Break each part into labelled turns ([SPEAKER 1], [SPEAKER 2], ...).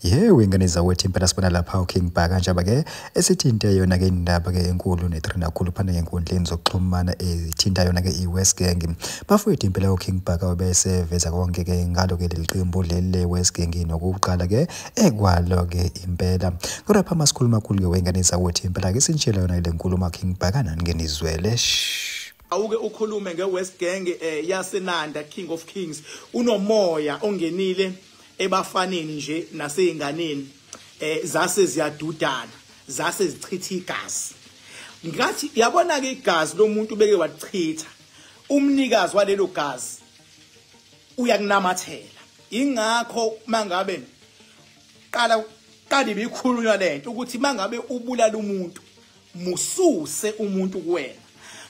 [SPEAKER 1] Yebo ingane zawethu impela sibona lapha uKing Bha kanjaba ke esithinte yona ke indaba ke enkulu netrend kakhulu phana enkundleni zokuxhumana ethinta yona ke iWest Gang. Bafowethu impela uKing Bha bese veza konke ke ngalo ke leliqembu leli West Gang nokuqala ke ekwalo ke impela. Kodwa pha masikhuluma kakhulu ke wengane zawethu impela ke sinitshela yona le nkulumo King Bha kanani ke nizwele.
[SPEAKER 2] Awuke ukhulume ngeWest Gang yaseNanda King of Kings unomoya ongenile ebafaneni nje naseyinganeni zase ziyadudana zase zichitha igazi ngathi yabona ke igazi lomuntu beke wachitha umnikazi walelo gazi uyakunamathela ingakho mangabe qala ibikhulunywa lento ukuthi mangabe ubulala umuntu mususe umuntu kuwena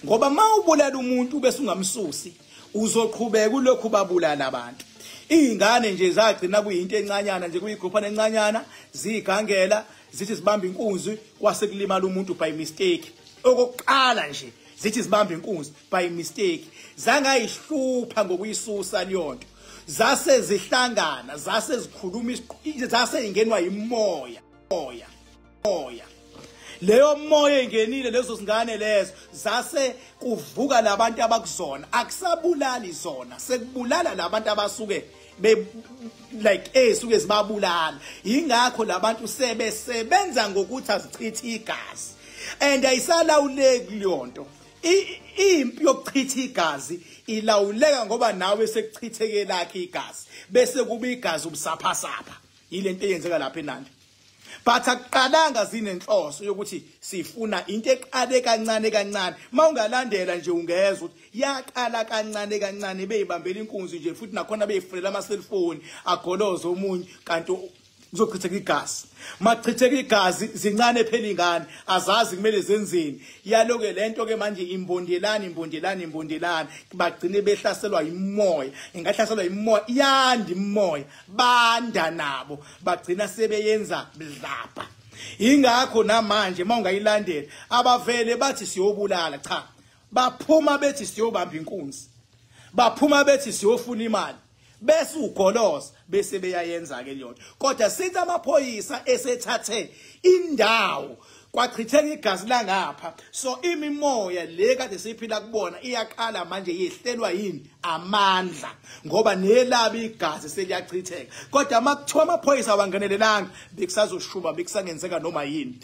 [SPEAKER 2] ngoba mawubulala umuntu bese ungamsusi uzoqhubeka kulokhu babulala abantu. Ingane nje zagcina kuyinto encanyana nje kuyigroupana encanyana zigangela zithi zibamba inkunzi kwase kulimala umuntu by mistake. Okokuqala nje zithi zibamba inkunzi by mistake zangayihlupa ngokuyisusa liyonto zase zihlangana zase zikhuluma zase ingenwa imoya leyo moya engenile lezo zingane lezo zase kuvuka labantu abakuzona akusabulali zona sekubulala labantu abasuke suke zibabulala ingakho labantu sebenza ngokuthi azichitha igazi and ayisalawuleki liyonto impi yokuchitha igazi ilawuleka ngoba nawe sekuchitheke lakhe igazi bese kuba igazi ubusaphasapha yilento eyenzeka lapha eNanda. But akuqalanga zinenhloso yokuthi sifuna into eqale kancane mawungalandela nje ungezwe ukuthi yaqala kancane beyibambela inkunzi nje futhi nakhona beyifulela ama cellphone agoloza omunye kanti uzochitheka igazi machitheka igazi zincane phela ingane azazi kumele zenzeni yaloke lento ke manje imbondelani bagcine behlaselwa imoya ingahlaselwa imoya yandi imoya banda nabo bagcina sebeyenza bidlapha ingakho namanje mawungayilandela abavele bathi siyobulala cha baphuma bethi siyobamba inkunzi baphuma bethi siyofuna imali bese ugoloza bese beyayenza ke leyonto kodwa sithi amaphoyisa esethathe indawo kwachitheka igazi langapha so imimoya le kade siphila kubona iyaqala manje yehlelwa yini amandla ngoba nelabi igazi seliyachitheka kodwa makuthiwa amaphoyisa abangenelelanga bekusazoshuba bekusangenzeka noma yini.